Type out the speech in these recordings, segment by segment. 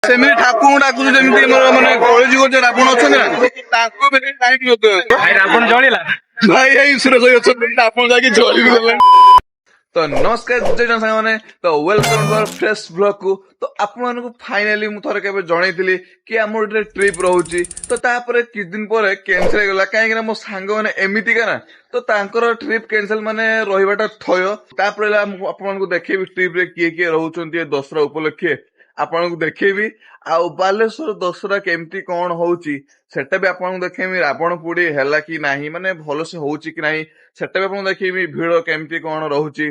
ସେମିତି ଠାକୁରଙ୍କୁ ଡାକୁଛୁ ଯେମିତି ଆମର ମାନେ କଳିଯୁଗ ଯେ ରାବଣ ଅଛନ୍ତି ନା ତାଙ୍କୁ ବି କାହିଁକି ରାବଣ ଜଳିଲା। ଭାଇ ଏଇ ସୁରେଶ ଭାଇ ଅଛନ୍ତି ଆପଣ ଯାଇକି ଜଳି ଦେଲେଣି। ତ ନମସ୍କାର ଜୟ ଜନ ସାଙ୍ଗମାନେ, ତ welcome to our fresh blog କୁ। ତ ଆପଣମାନଙ୍କୁ ଫାଇନାଲି ମୁଁ ଥରେ କେବେ ଜଣେଇଥିଲି କି ଆମର ଗୋଟେ ଟ୍ରିପ୍ ରହୁଛି, ତ ତାପରେ କିଛି ଦିନ ପରେ କ୍ୟାନସେଲ ହେଇଗଲା କାହିଁକି ନା ମୋ ସାଙ୍ଗମାନେ ଏମିତିକା ନା, ତ ତାଙ୍କର ଟ୍ରିପ୍ କ୍ୟାନସେଲ ମାନେ ରହିବାଟା ଥୟ। ତାପରେ ମୁଁ ଆପଣମାନଙ୍କୁ ଦେଖେଇବି ଟ୍ରିପ୍ ରେ କିଏ କିଏ ରହୁଛନ୍ତି ଏ ଦଶହରା ଉପଲକ୍ଷେ ଆପଣଙ୍କୁ ଦେଖେଇବି, ଆଉ ବାଲେଶ୍ୱର ଦଶହରା କେମିତି କଣ ହଉଛି ସେଟା ବି ଆପଣଙ୍କୁ ଦେଖେଇବି। ରାବଣ ପୋଡି ହେଲା କି ନାହିଁ, ମାନେ ଭଲସେ ହଉଛି କି ନାହିଁ ସେଟା ବି ଆପଣଙ୍କୁ ଦେଖେଇବି। ଭିଡ କେମିତି କଣ ରହୁଛି,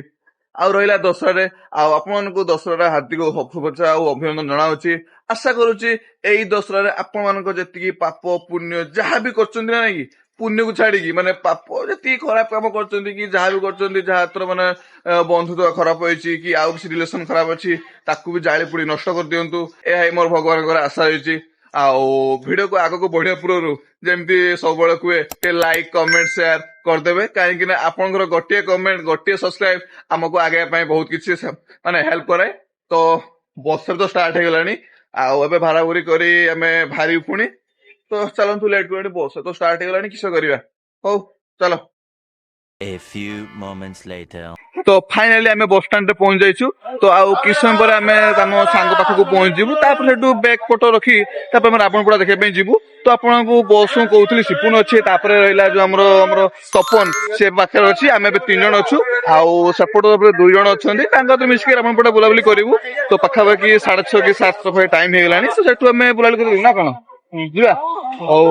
ଆଉ ରହିଲା ଦଶହରାରେ ଆଉ ଆପଣମାନଙ୍କୁ ଦଶହରା ହାର୍ଦ୍ଦିକ ଶୁଭେଚ୍ଛା ଆଉ ଅଭିନନ୍ଦନ ଜଣାଉଛି। ଆଶା କରୁଛି ଏଇ ଦଶହରାରେ ଆପଣମାନଙ୍କ ଯେତିକି ପାପ ପୁଣ୍ୟ ଯାହା ବି କରୁଛନ୍ତି ନା ନାଇଁ କି, ପୁଣ୍ୟକୁ ଛାଡିକି ମାନେ ପାପ ଯେତିକି ଖରାପ କାମ କରୁଛନ୍ତି କି ଯାହା ବି କରୁଛନ୍ତି, ଯାହା ହାତର ମାନେ ବନ୍ଧୁତ୍ୱ ଖରାପ ହେଇଛି କି ଆଉ କିଛି ରିଲେସନ ଖରାପ ଅଛି ତାକୁ ବି ଜାଳି ପୋଡି ନଷ୍ଟ କରିଦିଅନ୍ତୁ, ଏହା ହିଁ ମୋର ଭଗବାନଙ୍କର ଆଶା ରହିଛି। ଆଉ ଭିଡିଓକୁ ଆଗକୁ ବଢିବା ପୂର୍ବରୁ ଯେମିତି ସବୁବେଳେ କୁହେ ଟିକେ ଲାଇକ୍ କମେଣ୍ଟ ସେୟାର କରିଦେବେ, କାହିଁକି ନା ଆପଣଙ୍କର ଗୋଟିଏ କମେଣ୍ଟ ଗୋଟିଏ ସବସ୍କ୍ରାଇବ ଆମକୁ ଆଗେଇବା ପାଇଁ ବହୁତ କିଛି ମାନେ ହେଲ୍ପ କରେ। ତ ବର୍ଷା ତ ଷ୍ଟାର୍ଟ ହେଇଗଲାଣି, ଆଉ ଏବେ ଭାରାଭୁରି କରି ଆମେ ବାହାରିବୁ ପୁଣି। ତ ଚାଲନ୍ତୁ ଲେଟ୍ କରି, ବର୍ଷା ତ ଷ୍ଟାର୍ଟ ହେଇଗଲାଣି କିସ କରିବା। ହଉ ଚାଲ। A few moments later. ତ ଫାଇନାଲି ଆମେ ବସଷ୍ଟାଣ୍ଡ ରେ ପହଞ୍ଚି ଯାଇଛୁ। ତ ଆଉ କିଛି ସମୟ ପରେ ଆମେ ଆମ ସାଙ୍ଗ ପାଖକୁ ପହଞ୍ଚିଯିବୁ, ତାପରେ ସେଠୁ ବ୍ୟାଗ୍ ପଟ ରଖି ତାପରେ ଆମେ ରାବଣପୋଡା ଦେଖିବା ପାଇଁ ଯିବୁ। ତ ଆପଣଙ୍କୁ ବସ୍ ମୁଁ କହୁଥିଲି ସିପୁନ ଅଛି, ତାପରେ ରହିଲା ଯୋଉ ଆମର ତପନ ସେ ପାଖରେ ଅଛି। ଆମେ ଏବେ 3 ଜଣ ଅଛୁ, ଆଉ ସେପଟ 2 ଜଣ ଅଛନ୍ତି, ତାଙ୍କ ସହିତ ମିଶିକି ରାବଣପୋଡା ବୁଲାବୁଲି କରିବୁ। ତ ପାଖାପାଖି 6:30 କି 7:30 ଟାଇମ ହେଇଗଲାଣି, ତ ସେଠୁ ଆମେ ବୁଲାବୁଲି କରିବୁ ନା କଣ ଯିବା। ହଉ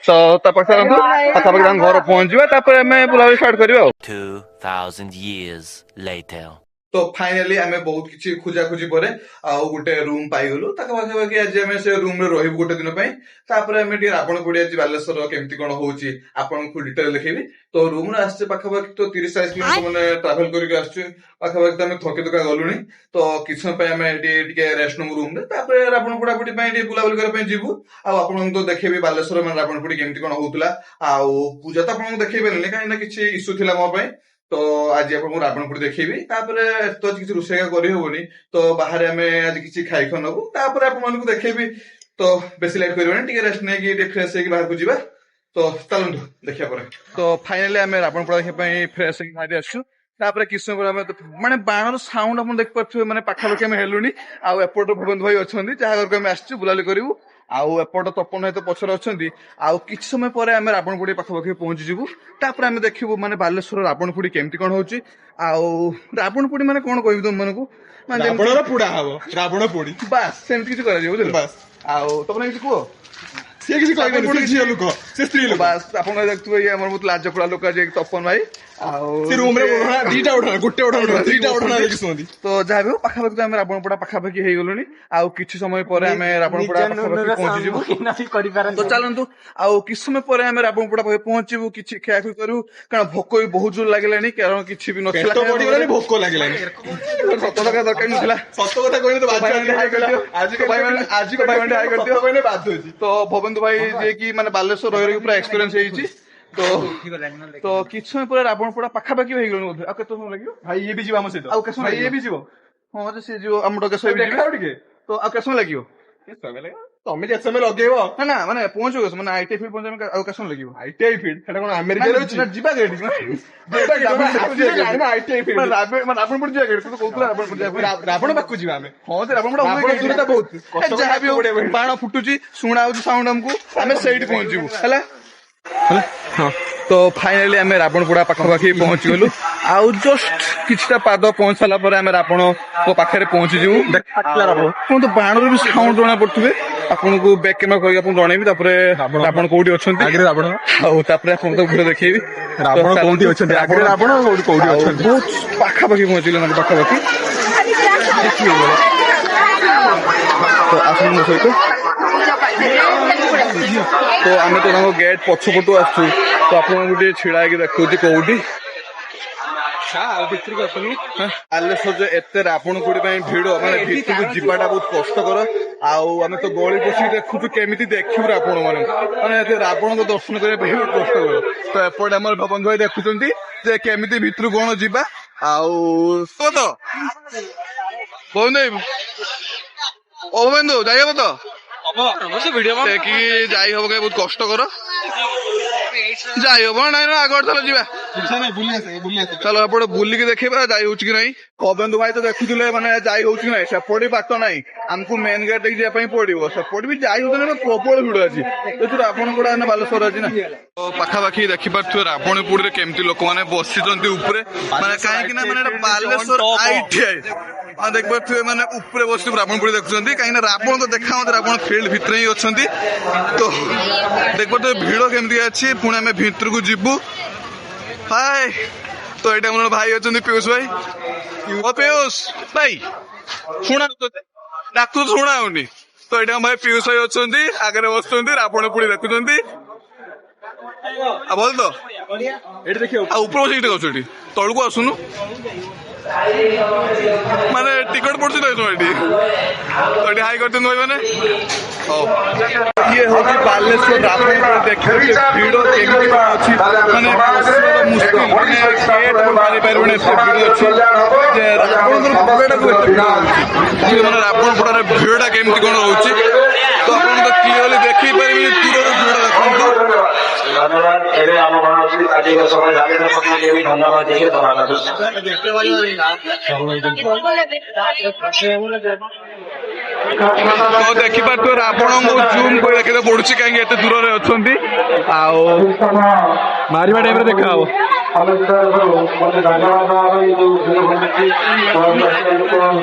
ତ ତା ପାଖାପାଖି ତାଙ୍କ ଘର ପହଞ୍ଚିବା, ତାପରେ ଆମେ ବୁଲାବୁଲି ଷ୍ଟାର୍ଟ କରିବା ଆଉ। 2000 years later. ତ ଫାଇନାଲି ଆମେ ବହୁତ କିଛି ଖୋଜାଖୋଜି ପରେ ଆଉ ଗୋଟେ ରୁମ ପାଇଗଲୁ। ତାଙ୍କ ପାଖାପାଖି ଆଜି ଆମେ ସେ ରୁମ ରେ ରହିବୁ ଗୋଟେ ଦିନ ପାଇଁ। ତାପରେ ଆମେ ଟିକେ ରାବଣ ପୋଡି ଆଜି ବାଲେଶ୍ୱର କେମିତି କଣ ହଉଛି ଆପଣଙ୍କୁ ଡିଟେଲ ଦେଖେଇବି। ତ ରୁମ ରେ ଆସିছে ପାଖାପାଖି ତ 30-40 କିଲୋମିଟର ମାନେ ଟ୍ରାଭେଲ କରିକି ଆସିଛୁ। ପାଖାପାଖି ତ ଆମେ ଥକି ଥକା ଗଲୁଣି। ତ କିଛି ସମୟ ପାଇଁ ଆମେ ଟିକେ ରେଷ୍ଟ ନବୁ ରୁମ ରେ, ତାପରେ ରାବଣ ପୋଡାପୋଡି ପାଇଁ ଟିକେ ବୁଲାବୁଲି କରିବା ପାଇଁ ଯିବୁ। ଆଉ ଆପଣଙ୍କୁ ତ ଦେଖେଇବି ବାଲେଶ୍ୱର ମାନେ ରାବଣ ପୋଡି କେମିତି କଣ ହଉଥିଲା। ଆଉ ପୂଜା ତ ଆପଣଙ୍କୁ ଦେଖେଇ ପାରିଲିନି କାହିଁକି ନା କିଛି ଇସ୍ୟୁ ଥିଲା ମୋ ପାଇଁ। ତ ଆଜି ଆପଣଙ୍କୁ ରାବଣ ପୋଡି ଦେଖେଇବି। ତାପରେ ତ କିଛି ରୋଷେଇ କରିହବନି, ତ ବାହାରେ ଆମେ ଆଜି କିଛି ଖାଇଖୁଆ ନବୁ, ତାପରେ ଆପଣମାନଙ୍କୁ ଦେଖେଇବି। ତ ବେଶୀ ଲେଟ୍ କରିବାନି, ଟିକେ ରେଷ୍ଟ ନେଇକି ଟିକେ ଫ୍ରେଶ ହେଇକି ବାହାରକୁ ଯିବା। ତ ଚାଲନ୍ତୁ ଦେଖିବା ପରେ। ତ ଫାଇନାଲି ଆମେ ରାବଣ ପୋଡା ଦେଖିବା ପାଇଁ ଫ୍ରେଶ ହେଇକି ବାହାରି ଆସିଛୁ। ତାପରେ କିଛି ସମୟ ପରେ ଆମେ ମାନେ ବାଣର ସାଉଣ୍ଡ ଆପଣ ଦେଖିପାରୁଥିବେ, ମାନେ ପାଖାପାଖି ଆମେ ହେଲୁଣି। ଆଉ ଏପଟ ଭୁବନ ଭାଇ ଅଛନ୍ତି ଯାହା ଘରକୁ ଆମେ ଆସିଛୁ ବୁଲାବୁଲି କରିବୁ। ଆଉ ଏପଟ ତପନ ଭାଇ ତ ପଛରେ ଅଛନ୍ତି। ଆଉ କିଛି ସମୟ ପରେ ଆମେ ରାବଣ ପୋଡି ପାଖାପାଖି ପହଞ୍ଚିଯିବୁ। ତାପରେ ଆମେ ଦେଖିବୁ ମାନେ ବାଲେଶ୍ୱର ରାବଣ ପୋଡି କେମିତି କଣ ହଉଛି। ଆଉ ରାବଣ ପୋଡି ମାନେ କଣ କହିବି ତମମାନଙ୍କୁ, ମାନେ ରାବଣର ପୋଡା ହବ, ରାବଣ ପୋଡି ବାସ୍ ସେମିତି କିଛି କରାଯିବ ବୁଝିଲ। ବାସ୍। ଆଉ ତମେ କିଛି କୁହ। ସିଏ କିଛି କହିବେନି, ସେ ଝିଅ ଲୋକ, ସେ ସ୍ତ୍ରୀ ଲୋକ। ବାସ୍ ଆପଣ ଦେଖୁଥିବେ ଇଏ ଆମର ବହୁତ ଲାଜ କୁଳା ଲୋକ ଯିଏ ତପନ ଭାଇ। ଆଉ ସେ ରୁମ ରେ ଦିଟା ଓଢଣା, ଗୋଟେ ଓଢଣା ନୁହଁ, ଦିଟା ଓଢଣା ଦେଇକି ଶୁଅନ୍ତି। ତ ଯାହା ବି ହଉ ପାଖାପାଖି ତ ଆମେ ରାବଣ ପୋଡା ପାଖାପାଖି ହେଇଗଲୁଣି। ଆଉ କିଛି ସମୟ ପରେ ଆମେ ରାବଣ ପୋଡା ପାଖାପାଖି ପହଞ୍ଚିଯିବୁ। ତ ଚାଲନ୍ତୁ ଆଉ କିଛି ସମୟ ପରେ ଆମେ ରାବଣ ପୋଡା ପାଖରେ ପହଞ୍ଚିବୁ, କିଛି ଖିଆଖୁଇ କରିବୁ, କାରଣ ଭୋକ ବି ବହୁତ ଜୋର ଲାଗିଲାଣି, କାରଣ କିଛି ବି ନଥିଲା। ପେଟ ବଢିଗଲାଣି, ଭୋକ ଲାଗିଲାନି। ସତ କଥା ଦରକାର ନଥିଲା। ସତ କଥା କହିଲେ ତ ଆଜି ବାଧୁଛି। ତ ଭବନ୍ତୁ ଭାଇ ଯିଏ କି ମାନେ ବାଲେଶ୍ୱର ରହି ପୁରା ଏକ୍ସପିରିଏନ୍ସ ହେଇଛି। ତ କିଛି ସମୟ ପରେ ରାବଣ ପୋଡା ପାଖାପାଖି ହେଇଗଲାଣି ବୋଧେ। ଆଉ କେତେ ସମୟ ଲାଗିବ ଭାଇ ଇଏ ବି ଯିବ ଆମ ସହିତ, ଆଉ କେତେ ସମୟ ଭାଇ ଇଏ ଲାଗିବ? ବି ଯିବ। ହଁ ଯେ ସିଏ ଯିବ, ଆମ ଡକେଶ ଭାଇ ବି ଯିବେ। ଦେଖାଅ ଟିକେ। ତ ଆଉ କେତେ ସମୟ ଲାଗିବ? ତମେ ଯେତେ ସମୟ ଲଗେଇବ। ନା ନା ମାନେ ପହଞ୍ଚିବ ମାନେ ITI ଫିଲ୍ଡ ପହଞ୍ଚିବା ଆଉ କେତେ ସମୟ ଲାଗିବ? ITI ଫିଲ୍ଡ ସେଟା କଣ ଆମେରିକାରେ ଅଛି? ଯିବା ଗାଡି ITI ଫିଲ୍ଡ ରାବଣ ପୋଡି ଯିବା ଗାଡି, ତୁ କହୁଥିଲା ରାବଣ ପୋଡି ଯିବା ପାଇଁ। ରାବଣ ପାଖକୁ ଯିବା ଆମେ। ହଁ ଯେ ରାବଣ ପୋଡା ରାବଣ ଦୂରତା ବହୁତ କଷ୍ଟ। ଯାହା ବି ହଉ ବାଣ ଫୁଟୁଛି, ଶୁଣା ହଉଛି ସାଉଣ୍ଡ ଆମକୁ, ଆମେ ସେଇଠି ପହଞ୍ଚିବୁ ହେଲା। ତ ଫାଇନାଲି ଆମେ ରାବଣ ପୋଡା ପାଖାପାଖି ପହଞ୍ଚିଗଲୁ। ଆଉ ଜଷ୍ଟ କିଛିଟା ପାଦ ପହଞ୍ଚି ସାରିଲା ପରେ ଆମେ ରାବଣଙ୍କ ପାଖରେ ପହଞ୍ଚିଯିବୁ। ଆପଣ ତ ବାଣର ବି ସାଉଣ୍ଡ ଜଣା ପଡୁଥିବେ, ଆପଣଙ୍କୁ ବ୍ୟାକ୍ କ୍ୟାମେରା କରିକି ଆପଣଙ୍କୁ ଜଣେଇବି। ତାପରେ ରାବଣ କୋଉଠି ଅଛନ୍ତି, ଆଉ ତାପରେ ଆପଣଙ୍କୁ ଭିଡିଓ ଦେଖେଇବି। ରାବଣ କୋଉଠି ଅଛନ୍ତି, ଆଗରେ ରାବଣ କୋଉଠି ଅଛନ୍ତି। ବହୁତ ପାଖାପାଖି ପହଞ୍ଚିଲେ ମାନେ ପାଖାପାଖି। ତ ଆସନ୍ତୁ ମୋ ସହିତ। ତ ଆମେ ତ ତାଙ୍କ ଗେଟ୍ ପଛପଟୁ ଆସୁଛୁ, ତ ଆପଣଙ୍କୁ ଟିକେ ଛିଡା ହେଇକି ଦେଖଉଛି କୋଉଠି। ବାଲେଶ୍ୱର ଏତେ ରାବଣ ପୋଡି ପାଇଁ ଭିଡ, ମାନେ ଭିତରକୁ ଯିବାଟା ବହୁତ କଷ୍ଟକର। ଆଉ ଆମେ ତ ଗଳି ବସିକି ଦେଖୁଛୁ, କେମିତି ଦେଖିବୁ ରାବଣ ମାନେ ରାବଣଙ୍କ ଦର୍ଶନ କରିବା ପାଇଁ ବହୁତ କଷ୍ଟକର। ତ ଏପଟେ ଆମର ଭବନ ଭାଇ ଦେଖୁଛନ୍ତି ଯେ କେମିତି ଭିତରୁ କଣ ଯିବା। ଆଉ ଭବନ ଭାଇ ও বন্ধু যাই হব তো কি যাই হব বহুত কষ্টকর যাই হব না না আগ চলো যা চলো এপଟେ ବୁଲିକି ଦେଖିବା ଯାଇ ହଉଛି କି ନାହିଁ ଅବେନ୍ଦୁ ଭାଇ ତ ଦେଖୁଥିଲେ ମାନେ ଯାଇ ହଉଛି କି ନାହିଁ ସେପଟେ ବାଟ ନାହିଁ ଆମକୁ ମେନ୍ ଗେଟ୍ ଦେଇକି ଯିବା ପାଇଁ ପଡିବ ସେପଟେ ବି ଯାଇ ହଉଛି ନା ପ୍ରବଳ ଭିଡ ଅଛି ଦେଖୁଛୁ ଆପଣଙ୍କ ନା ବାଲେଶ୍ୱର ଅଛି ନା ପାଖାପାଖି ଦେଖିପାରୁଥିବେ ରାବଣପୁରରେ କେମିତି ଲୋକମାନେ ବସିଛନ୍ତି ଉପରେ ମାନେ କାହିଁକି ନା ମାନେ ବାଲେଶ୍ୱର ଆଇଟିଆଇ ମାନେ ଦେଖିପାରୁଥିବେ ମାନେ ଉପରେ ବସିକି ରାବଣପୁରୀ ଦେଖୁଛନ୍ତି କାହିଁକି ନା ରାବଣ ତ ଦେଖା ମତେ ରାବଣ ଫିଲ୍ଡ ଭିତରେ ହିଁ ଅଛନ୍ତି ତ ଦେଖିପାରୁଥିବେ ଭିଡ କେମିତି ଅଛି ପୁଣି ଆମେ ଭିତରକୁ ଯିବୁ ହାଏ ତ ଏଇଟା ଆମର ଭାଇ ଅଛନ୍ତି ପିୟୁଷ ଭାଇ ଓ ପିୟୁଷ ଭାଇ ଶୁଣା ଡାକୁ ଶୁଣା ହଉନି ତ ଏଇଟା ଆମ ଭାଇ ପିୟୁଷ ଭାଇ ଅଛନ୍ତି ଆଗରେ ବସୁଛନ୍ତି ରାବଣ ପୋଡି ଦେଖୁଛନ୍ତି ଆଉ ଭଲ ତ ଆଉ ଉପର ବସିକି ଦେଖୁଛୁ ଏଠି ତଳକୁ ଆସୁନୁ ମାନେ ଟିକଟ ପଡୁଛି ତ ଏଠି ଏଠି ହାଇ କରିଛନ୍ତି ଭାଇ ମାନେ ହଉ ଇଏ ହଉଛି ବାଲେଶ୍ୱର ରାବଣପୁର ଦେଖିବାକୁ ଭିଡ କେମିତି କଣ ଅଛି ମାନେ ମୁସ୍କିଲ ମାନେ ଗେଟ୍ ମାରିପାରିବନି ଏତେ ଭିଡ ଅଛି ଯେ ରାବଣଙ୍କର ପକେଟାକୁ ଏତେ ଭିଡ ଅଛି ମାନେ ରାବଣପୁରରେ ଭିଡଟା କେମିତି କଣ ହଉଛି ତ ଆପଣ ତ କ୍ଲିୟରଲି ଦେଖେଇ ପାରିବେନି ଦୂରରୁ ଭିଡ ଦେଖନ୍ତୁ ধন্যবাদ এবে আমার আজকে সবাই জানেন আপনাকে আমি ধন্যবাদ দিয়ে ତ ଦେଖିପାରୁଥିବେ ରାବଣଙ୍କୁ ଜୁମ୍ କରି ଦେଖିବାକୁ ପଡୁଛି କାହିଁକି ଏତେ ଦୂରରେ ଅଛନ୍ତି ଆଉ ମାରିବା ଟାଇମରେ ଦେଖା ହବ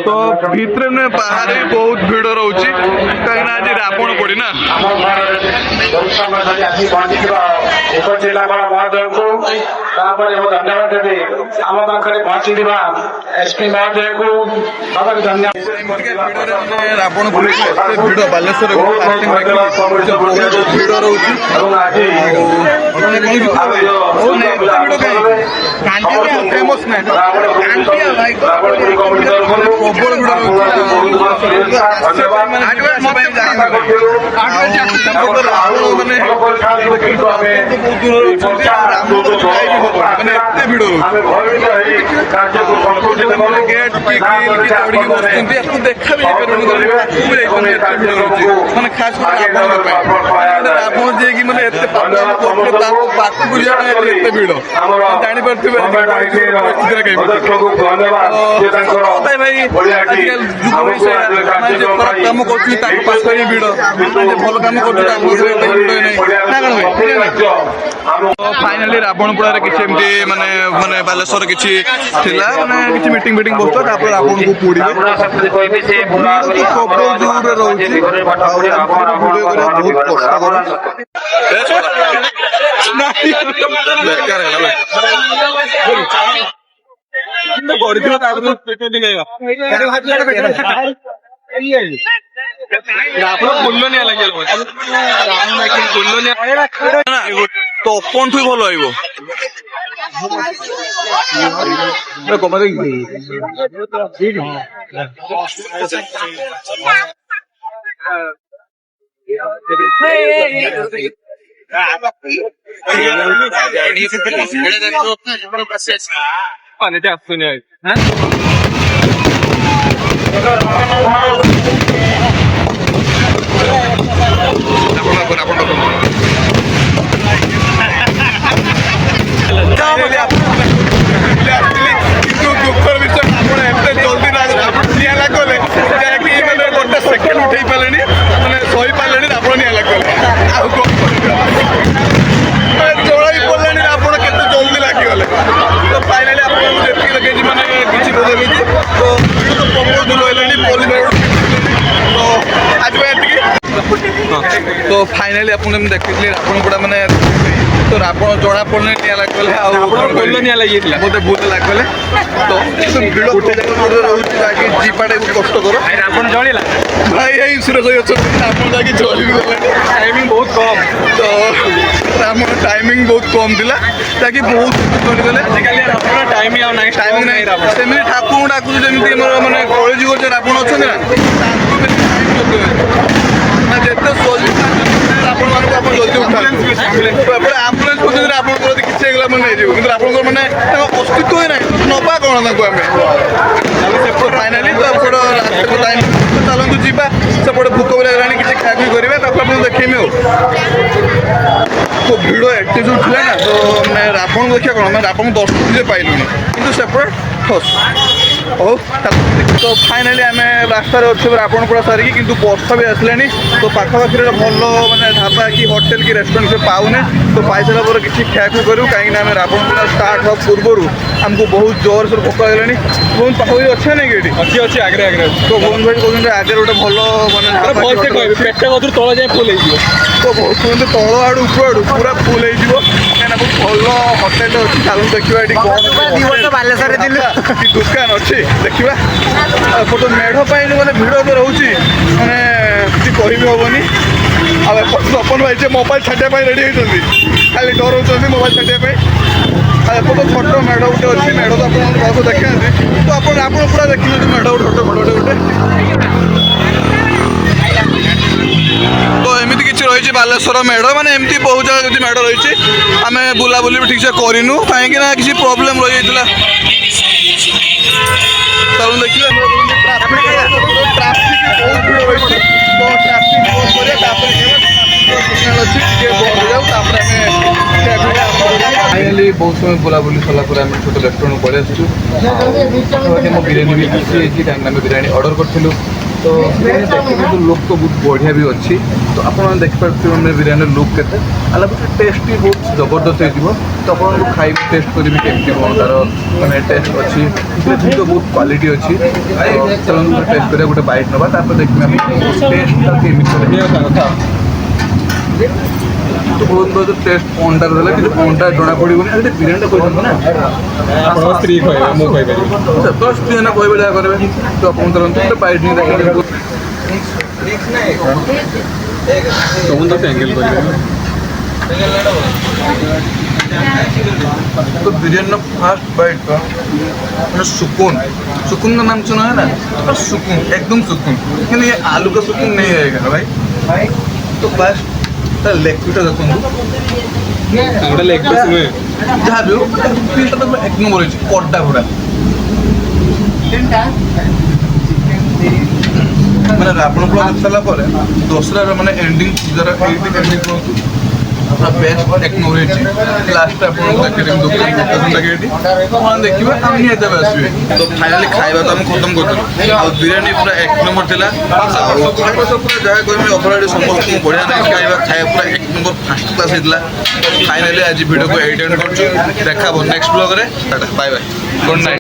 ତ ଭିତରେ ନୁହେଁ ବାହାରେ ବି ବହୁତ ଭିଡ ରହୁଛି କାହିଁକିନା ଆଜି ରାବଣ ପୋଡି ନା ଉପଜିଲ୍ଲାପାଳ ମହୋଦୟଙ୍କୁ ତାପରେ ମୁଁ ଧନ୍ୟବାଦ ଦେବି ଆମ ପାଖରେ ପହଞ୍ଚିଥିବା ଏସ୍ପି ମହୋଦୟଙ୍କୁ ସବାକୁ ଧନ୍ୟବାଦ ରାବଣ ପୋଡି ଏତେ ଭିଡ ବାଲେଶ୍ୱର ଭିଡ ରହୁଛି ଫେମସ ନାହିଁ ପ୍ରବଳ ମାନେ ଏତେ ଭିଡ ଗେଟ୍ ଚଢିକି ବସୁଛନ୍ତି ଆକୁ ଦେଖା ବି ଯାଇପାରୁନି ମାନେ ଖାସ କରି ରାବଣ ପାଇଁ ରାବଣ ଯିଏକି ମାନେ ଏତେ ପାଖକୁ ଯିବା ପାଇଁ ଏତେ ଭିଡ ଜାଣିପାରୁଥିବେ ଭାଇ ଆଜିକାଲି ଯୁଗ ଯେ ଖରାପ କାମ କରୁଛନ୍ତି ତାଙ୍କ ପାଖରେ ଭିଡ ଯେ ଭଲ କାମ କରୁଛନ୍ତି ତାଙ୍କ ଭିଡ ନାହିଁ ନା କଣ ଭାଇ ଫାଇନାଲି ରାବଣପୁରାରେ କିଛି ଏମିତି ମାନେ ମାନେ ବାଲେଶ୍ୱର କିଛି ଥିଲା ମାନେ କିଛି ମିଟିଂ ଫିଟିଂ ବସୁଥିଲା ତାପରେ ରାବଣକୁ ପୋଡିବେ ପ୍ରବଳ ଜୋରରେ ରହୁଛି ବହୁତ କଷ୍ଟକର ବେକାର ହେଲା କରିଥିବ ତାପରେ ତପନଠୁ ଭଲ ରହିବ ପାନିଟା ଆସୁନି ଦୁଃଖର ବିଷୟ ଆପଣ ଏତେ ଜଲ୍ଦି ନିଆଁ ଲାଗିଲେ ଯାହାକି ମାନେ ଗୋଟେ ସେକେଣ୍ଡ ଉଠେଇ ପାରିଲେଣି ମାନେ ସହି ପାରିଲେଣି ଆପଣ ନିଆଁ ଲାଗିଲେ ଆଉ ଜଳାଇ ପଡ଼ିଲାଣି ଆପଣ କେତେ ଜଲ୍ଦି ଲାଗିଗଲେ ତ ଫାଇନାଲି ଆପଣଙ୍କୁ ଯେତିକି ଲଗେଇଛି ମାନେ କିଛି ବୁଝେଇଛି ତ ପ୍ରବଳ ଦୂର ହେଲାଣି ପୋଲିସ ତ ଆଜି ପାଇଁ ଏତିକି ତ ଫାଇନାଲି ଆପଣ ଯେମିତି ଦେଖିଥିଲି ରାବଣପୋଡା ମାନେ ତ ରାବଣ ଜଣା ପଡୁନି ନିଆଁ ଲାଗିଗଲେ ଆଉ ନିଆଁ ଲାଗିଥିଲା ମତେ ବହୁତ ଲାଗିଗଲେ ତ ଭିଡ ରହୁଛି ଯାହାକି ଯିବାଟା ବହୁତ କଷ୍ଟକର ରାବଣ ଜଳିଲା ଭାଇ ଏଇ ସୁରେଶ ଭାଇ ଅଛନ୍ତି ଆପଣ ଯାଇକି ଜଳିବି ଗଲେଣି ଟାଇମିଂ ବହୁତ କମ୍ ତ ଆମର ଟାଇମିଂ ବହୁତ କମ୍ ଥିଲା ଯାହାକି ବହୁତ ଜଳିଗଲେ ଆଜିକାଲି ରାବଣ ଟାଇମିଂ ଆଉ ନାହିଁ ଟାଇମିଂ ନାହିଁ ରାବଣ ସେମିତି ଠାକୁରଙ୍କୁ ଡାକୁଛୁ ଯେମିତି ଆମର ମାନେ କଳିଯୁଗ ଯେ ରାବଣ ଅଛନ୍ତି ନା ତାଙ୍କୁ ବେଶୀ ନା ଯେତେ ଜଲ୍ଦି ଆପଣ ମାନଙ୍କୁ ଆପଣ ଜଲ୍ଦି ଉଠାନ୍ତୁ ଏପଟେ ଆମ୍ବୁଲାନ୍ସ କହୁଛନ୍ତି ଆପଣଙ୍କର ଯଦି କିଛି ହେଇଗଲା ମାନେ ନେଇଯିବ କିନ୍ତୁ ଆପଣଙ୍କର ମାନେ ତାଙ୍କ ଅସ୍ତିତ୍ୱ ହିଁ ନାହିଁ ନବା କ'ଣ ତାଙ୍କୁ ଆମେ फाइनाली तो एपट रात टाइम चलतु जा सेपटे भूक भी लगे किसी खाया करेंगे आपको देखेमी तो भिड़ एटे जो थी ना तो मैंने रावण देखिए कौन मैं रावण दर्शन से पाइलुनि कि सेपटे ठस हो तो फाइनाली आम रास्तार अच्छे रावणपड़ा सारिकी किंतु वर्षा भी आसलानी तो पाखापाखि भल मानने ढाबा कि होटेल कि रेस्टोरेंट से पाऊने तो पाई सारा पर किसी ଖିଆଖୁଇ करूँ कहीं रावणपड़ा स्टार्ट हाँ पूर्वर आमको बहुत जोर से भोक लगे भुवन पाखापाखि अच्छे ना कि अच्छी अच्छी आगे आगे तो भुवन भाई कहते आगे गोटे भल मानने पेट कदर तल जाए फुल हो तो बहुत कहते तल आड़ू ऊपर आड़ू पूरा फुल हो कहीं बहुत भल होटेल अच्छी चलू देखा ये दुकान अच्छी देखा एपटे मेढ़ पाई मैंने भिड़ तो रोचे मैंने किसी कह हेनी सपन भाई से मोबाइल छाटिया रेडी होती खाली डर मोबाइल छाटिया एपटे छोट मेढ़ गोटे अच्छी मेढ़ तो आप देखा तो आप पूरा देखिए मेढ़ गोटे छोट मेढ़ गोटे तो एमती किसी रही बालेश्वर मेढ़ माने एमती बहुत जगह जो मेढ़ रही आम बुलाबुली भी ठीक से करूँ कहीं किसी प्रोब्लेम रही जाता चलो देखिए ट्राफिक बहुत भिड़ रही तो ट्राफिक फाइनाली बहुत समय बुलाबुली सरला छोट रेस्टोरेंट पड़े आसो बिरियानी भी खुशी कहीं बिरियानी ऑर्डर करूँ तो देखिए लुक तो बहुत बढ़िया भी अच्छी तो आप देखिए बिरियानी लुक के टेस्ट भी बहुत जबरदस्त हो तो आपको खाई टेस्ट करेंगे केमती कौन तार मैंने टेस्ट अच्छी तो बहुत क्वालिटी अच्छी तो चलो टेस्ट करिए गोटे बाइट नवा देखिए टेस्ट तो बहुत बहुत टेस्ट अंडा देला कि अंडा जना पड़ोनी बिरियानी कहते ना स्त्री कह मुझे तो स्त्री ना कहे जहाँ करेंगे तो आप तुरंत बाइट नहीं देखिए तो एंगल तो बिरयानी फास्ट बाइट का मतलब सुकून सुकून का नाम सुना है ना तो सुकून एकदम सुकून लेकिन ये आलू का सुकून नहीं रहेगा भाई तो बस लेग पीस देखो लेग पीस नुहे जहाँ भी हो पीसटा तो एक नंबर हो कड्डा पूरा मैंने रावणपड़ा देख सारापर दशहरा मैंने एंडिंग पूजार एंडिंग कहूँ पूरा बेस्ट एक नंबर लास्ट दुकान लगे देखिए हम निहत आसवे तो फाइनाली खाଇବା तो आम खत्म कर बिरियानी पूरा एक नंबर थिला पूरा जहाँ कह अफर समस्त बढ़िया लगे खाଇବା खाଇବା पूरा एक नंबर फास्ट क्लास होता तो फाइनाली आज वीडियो को एड कर देखा नेक्स्ट ब्लॉग रे बाय बाय गुड नाइट।